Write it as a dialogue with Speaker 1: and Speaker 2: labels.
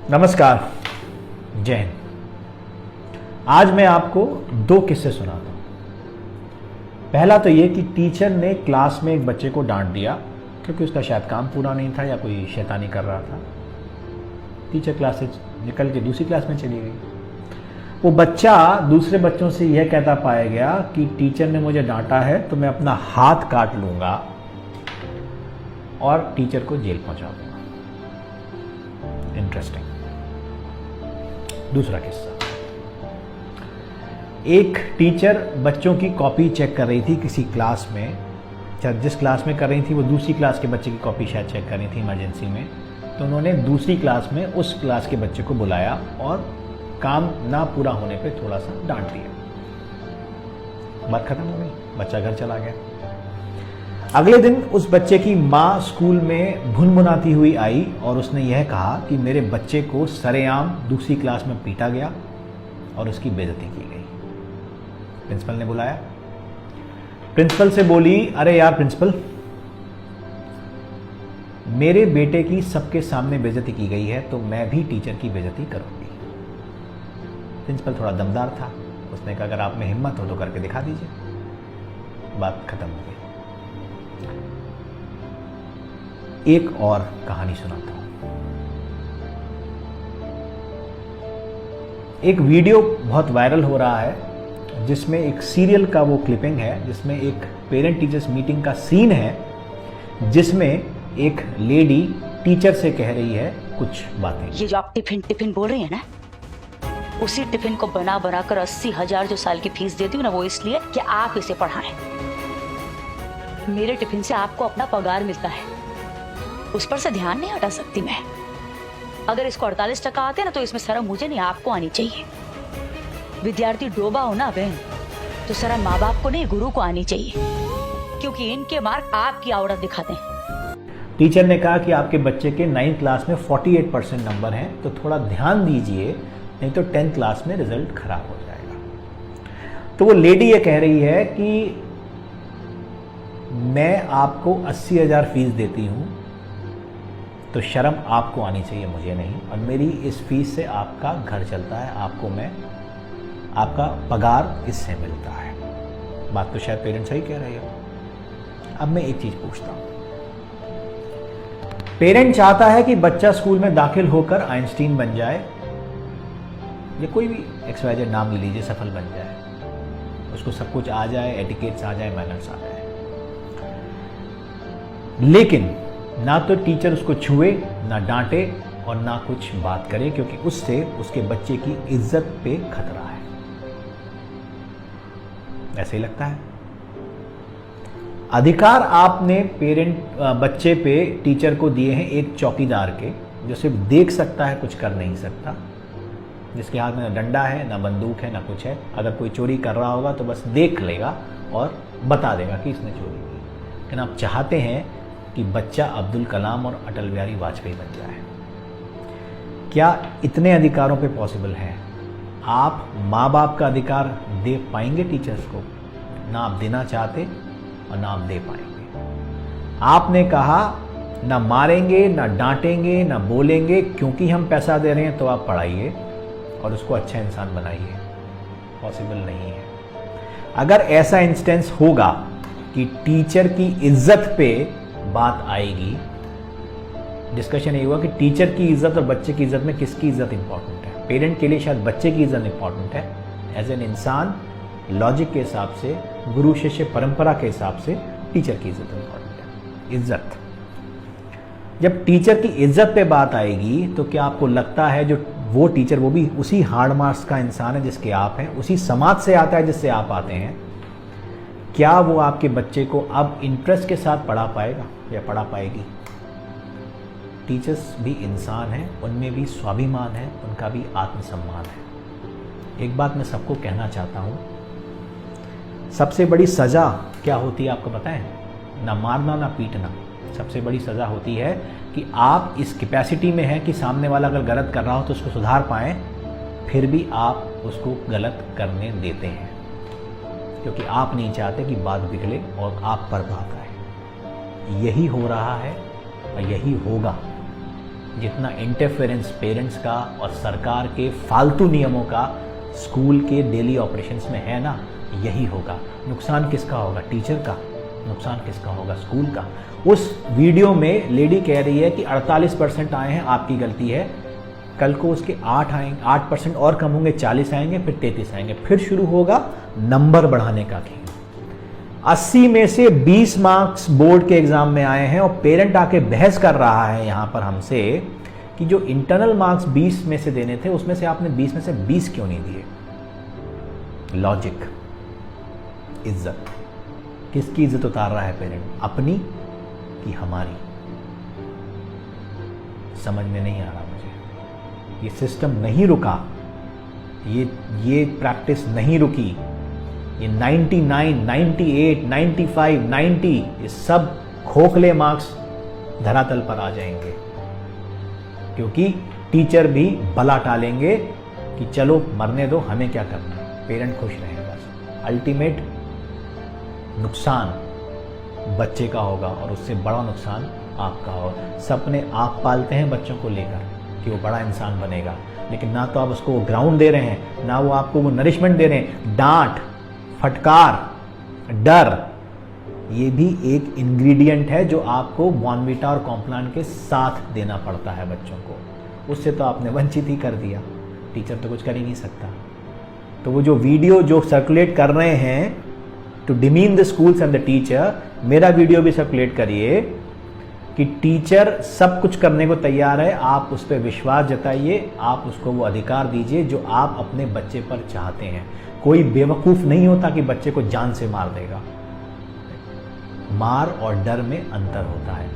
Speaker 1: नमस्कार, जय हिंद। आज मैं आपको दो किस्से सुनाता हूँ। पहला तो ये कि टीचर ने क्लास में एक बच्चे को डांट दिया क्योंकि उसका शायद काम पूरा नहीं था या कोई शैतानी कर रहा था। टीचर क्लास से निकल के दूसरी क्लास में चली गई। वो बच्चा दूसरे बच्चों से यह कहता पाया गया कि टीचर ने मुझे डांटा है तो मैं अपना हाथ काट लूँगा और टीचर को जेल पहुँचा दूँगा। इंटरेस्टिंग। दूसरा किस्सा, एक टीचर बच्चों की कॉपी चेक कर रही थी किसी क्लास में। जिस क्लास में कर रही थी वो दूसरी क्लास के बच्चे की कॉपी शायद चेक कर रही थी इमरजेंसी में। तो उन्होंने दूसरी क्लास में उस क्लास के बच्चे को बुलाया और काम ना पूरा होने पे थोड़ा सा डांट दिया। बात खत्म हो गई, बच्चा घर चला गया। अगले दिन उस बच्चे की माँ स्कूल में भुनभुनाती हुई आई और उसने यह कहा कि मेरे बच्चे को सरेआम दूसरी क्लास में पीटा गया और उसकी बेइज्जती की गई। प्रिंसिपल ने बुलाया। प्रिंसिपल से बोली, अरे यार प्रिंसिपल, मेरे बेटे की सबके सामने बेइज्जती की गई है तो मैं भी टीचर की बेइज्जती करूंगी। प्रिंसिपल थोड़ा दमदार था। उसने कहा अगर आप में हिम्मत हो तो करके दिखा दीजिए। बात खत्म हो गई। एक और कहानी सुनाता हूं। एक वीडियो बहुत वायरल हो रहा है जिसमें एक सीरियल का वो क्लिपिंग है जिसमें एक पेरेंट टीचर्स मीटिंग का सीन है जिसमें एक लेडी टीचर से कह रही है कुछ बातें।
Speaker 2: ये जो आप टिफिन बोल रही है ना, उसी टिफिन को बना बना कर 80,000 जो साल की फीस देती हूँ ना, वो इसलिए कि आप इसे पढ़ाएं। मेरे टिफिन से आपको अपना पगार मिलता है, उस पर से ध्यान नहीं हटा सकती मैं। अगर इसको 48% आते ना तो इसमें शर्म मुझे नहीं आपको आनी चाहिए। विद्यार्थी डोबा हो ना बहन, तो शर्म माँ बाप को नहीं गुरु को आनी चाहिए, क्योंकि इनके मार्क आपकी औरत दिखाते हैं।
Speaker 1: टीचर ने कहा कि आपके बच्चे के 9th क्लास में 48% नंबर हैं तो थोड़ा ध्यान दीजिए, नहीं तो 10th क्लास में रिजल्ट खराब हो जाएगा। तो वो लेडी ये कह रही है कि मैं आपको 80,000 फीस देती हूँ तो शर्म आपको आनी चाहिए, मुझे नहीं। और मेरी इस फीस से आपका घर चलता है, आपका पगार इससे मिलता है। बात तो शायद पेरेंट्स सही कह रहे हो। अब मैं एक चीज पूछता हूं। पेरेंट चाहता है कि बच्चा स्कूल में दाखिल होकर आइंस्टीन बन जाए या कोई भी XYZ नाम ले लीजिए, सफल बन जाए, उसको सब कुछ आ जाए, एटिकेट्स आ जाए, मैनर्स आ जाए। लेकिन ना तो टीचर उसको छुए, ना डांटे और ना कुछ बात करे, क्योंकि उससे उसके बच्चे की इज्जत पे खतरा है। ऐसे ही लगता है। अधिकार आपने बच्चे पे टीचर को दिए हैं एक चौकीदार के, जो सिर्फ देख सकता है, कुछ कर नहीं सकता, जिसके हाथ में ना डंडा है, ना बंदूक है, ना कुछ है। अगर कोई चोरी कर रहा होगा तो बस देख लेगा और बता देगा कि इसने चोरी की। लेकिन आप चाहते हैं कि बच्चा अब्दुल कलाम और अटल बिहारी वाजपेयी बन जाए। क्या इतने अधिकारों पे पॉसिबल है? आप माँ बाप का अधिकार दे पाएंगे टीचर्स को? ना आप देना चाहते और ना आप दे पाएंगे। आपने कहा ना मारेंगे, ना डांटेंगे, ना बोलेंगे, क्योंकि हम पैसा दे रहे हैं तो आप पढ़ाइए और उसको अच्छा इंसान बनाइए। पॉसिबल नहीं है। अगर ऐसा इंस्टेंस होगा कि टीचर की इज्जत पे बात आएगी, डिस्कशन ये हुआ कि टीचर की इज्जत और बच्चे की इज्जत में किसकी इज्जत इंपॉर्टेंट है। पेरेंट के लिए शायद बच्चे की इज्जत इंपॉर्टेंट है। एज एन इंसान, लॉजिक के हिसाब से, गुरु शिष्य परंपरा के हिसाब से टीचर की इज्जत इंपॉर्टेंट है। इज्जत, जब टीचर की इज्जत पे बात आएगी तो क्या आपको लगता है जो वो टीचर, वो भी उसी हार्ड मार्क्स का इंसान है जिसके आप हैं, उसी समाज से आता है जिससे आप आते हैं, क्या वो आपके बच्चे को अब इंटरेस्ट के साथ पढ़ा पाएगा या पढ़ा पाएगी? टीचर्स भी इंसान हैं, उनमें भी स्वाभिमान है, उनका भी आत्मसम्मान है। एक बात मैं सबको कहना चाहता हूँ, सबसे बड़ी सज़ा क्या होती है आपको पता है? ना मारना, ना पीटना। सबसे बड़ी सज़ा होती है कि आप इस कैपेसिटी में हैं कि सामने वाला अगर गलत कर रहा हो तो उसको सुधार पाएँ, फिर भी आप उसको गलत करने देते हैं, क्योंकि आप नहीं चाहते कि बात बिगड़े और आप पर बात आए। यही हो रहा है और यही होगा जितना इंटरफेरेंस पेरेंट्स का और सरकार के फालतू नियमों का स्कूल के डेली ऑपरेशंस में है ना, यही होगा। नुकसान किसका होगा? टीचर का। नुकसान किसका होगा? स्कूल का। उस वीडियो में लेडी कह रही है कि 48% आए हैं, आपकी गलती है। कल को उसके 8% और कम होंगे, 40 आएंगे, फिर 33 आएंगे, फिर शुरू होगा नंबर बढ़ाने का खेल। 80 में से 20 मार्क्स बोर्ड के एग्जाम में आए हैं और पेरेंट आके बहस कर रहा है यहां पर हमसे कि जो इंटरनल मार्क्स 20 में से देने थे उसमें से आपने 20 में से 20 क्यों नहीं दिए? लॉजिक, इज्जत। किसकी इज्जत उतार रहा है पेरेंट? अपनी कि हमारी? समझ में नहीं आ रहा मुझे। ये सिस्टम नहीं रुका, ये प्रैक्टिस नहीं रुकी। ये 99, 98, 95, 90 ये सब खोखले मार्क्स धरातल पर आ जाएंगे, क्योंकि टीचर भी भला टालेंगे कि चलो मरने दो, हमें क्या करना है, पेरेंट खुश रहें बस। अल्टीमेट नुकसान बच्चे का होगा और उससे बड़ा नुकसान आपका होगा। सपने आप पालते हैं बच्चों को लेकर कि वो बड़ा इंसान बनेगा, लेकिन ना तो आप उसको ग्राउंड दे रहे हैं, ना वो आपको वो नरिशमेंट दे रहे हैं। डांट, फटकार, डर, ये भी एक इंग्रेडिएंट है जो आपको बॉर्नवीटा और कॉम्प्लान के साथ देना पड़ता है बच्चों को। उससे तो आपने वंचित ही कर दिया, टीचर तो कुछ कर ही नहीं सकता। तो वो जो वीडियो जो सर्कुलेट कर रहे हैं to demean the schools and the teacher, मेरा वीडियो भी सर्कुलेट करिए कि टीचर सब कुछ करने को तैयार है, आप उस पर विश्वास जताइए, आप उसको वो अधिकार दीजिए जो आप अपने बच्चे पर चाहते हैं। कोई बेवकूफ़ नहीं होता कि बच्चे को जान से मार देगा। मार और डर में अंतर होता है।